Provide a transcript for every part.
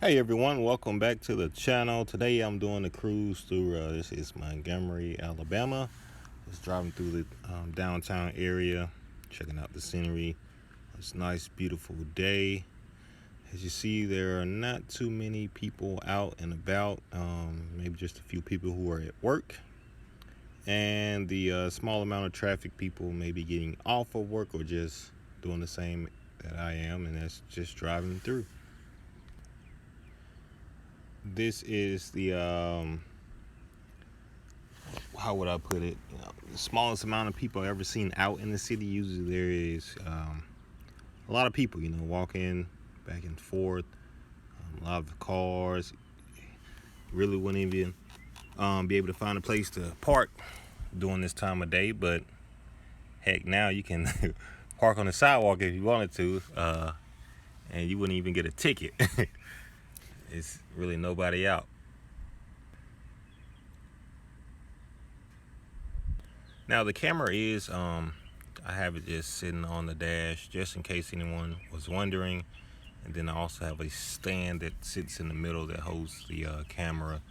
Hey everyone, welcome back to the channel. Today I'm doing a cruise through, this is Montgomery, Alabama. Just driving through the downtown area, checking out the scenery. It's a nice, beautiful day. As you see, there are not too many people out and about, maybe just a few people who are at work. And the small amount of traffic, people may be getting off of work or just doing the same that I am, and that's just driving through. This is the how would I put it? The smallest amount of people I've ever seen out in the city. Usually there is a lot of people, walking back and forth. A lot of cars. Really wouldn't even be able to find a place to park during this time of day. But heck, now you can park on the sidewalk if you wanted to, and you wouldn't even get a ticket. It's really nobody out. Now the camera is, I have it just sitting on the dash just in case anyone was wondering. And then I also have a stand that sits in the middle that holds the camera.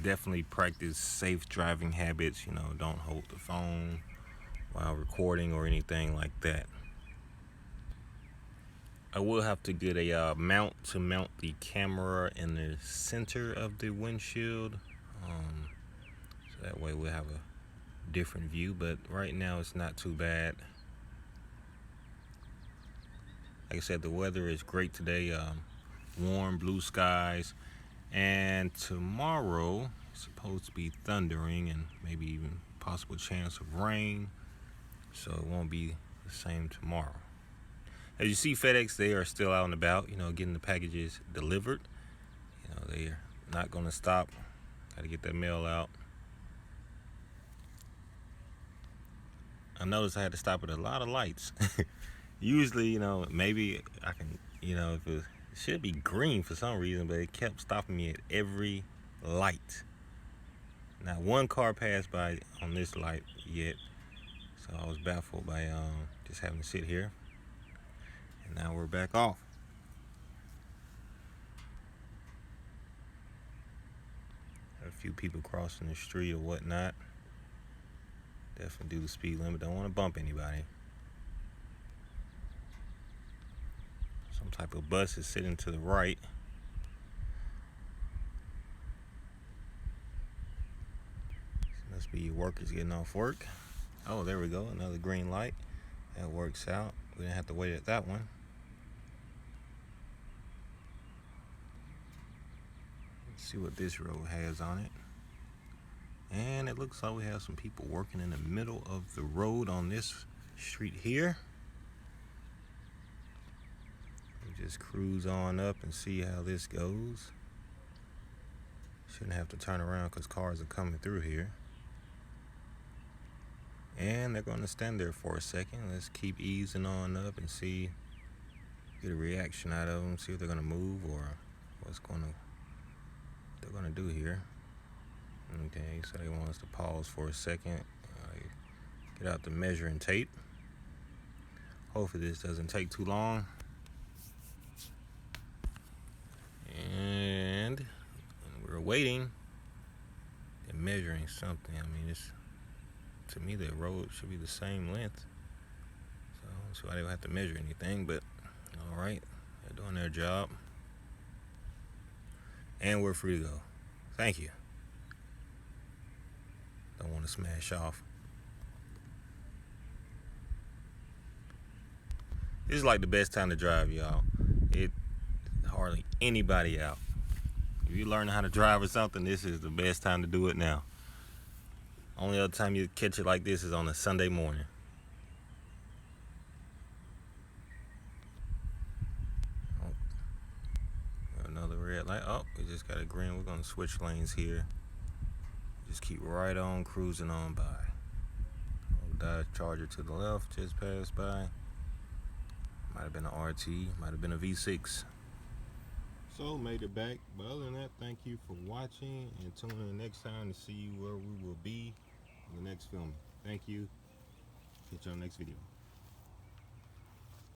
Definitely practice safe driving habits, don't hold the phone while recording or anything like that. I will have to get a mount to mount the camera in the center of the windshield. So that way we'll have a different view, but right now it's not too bad. Like I said, the weather is great today. Warm, blue skies, and tomorrow it's supposed to be thundering and maybe even possible chance of rain, so it won't be the same tomorrow. As you see, FedEx, they are still out and about, getting the packages delivered. They're not going to stop. Got to get that mail out. I noticed I had to stop at a lot of lights. Usually, maybe I can, if it should be green for some reason, but it kept stopping me at every light. Not one car passed by on this light yet, so I was baffled by just having to sit here. And now we're back off. Had a few people crossing the street or whatnot. Definitely do the speed limit. Don't want to bump anybody. Some type of bus is sitting to the right. This must be your workers getting off work. Oh, there we go. Another green light. That works out. We didn't have to wait at that one. Let's see what this road has on it. And it looks like we have some people working in the middle of the road on this street here. We just cruise on up and see how this goes. Shouldn't have to turn around because cars are coming through here. And they're going to stand there for a second. Let's keep easing on up and see, get a reaction out of them, see if they're going to move or what's they're going to do here. Okay, so they want us to pause for a second, get out the measuring tape. Hopefully this doesn't take too long. And we're waiting. They're measuring something. I mean, to me the road should be the same length. So I don't have to measure anything, but all right, they're doing their job. And we're free to go. Thank you. Don't want to smash off. This is like the best time to drive, y'all. It hardly anybody out. If you're learning how to drive or something, this is the best time to do it now. Only other time you catch it like this is on a Sunday morning. Oh, another red light. Oh, we just got a green. We're going to switch lanes here. Just keep right on cruising on by. Dodge Charger to the left just passed by. Might have been an RT, might have been a V6. So made it back, but other than that, thank you for watching and tune in next time to see where we will be in the next film. Thank you. Catch you on the next video.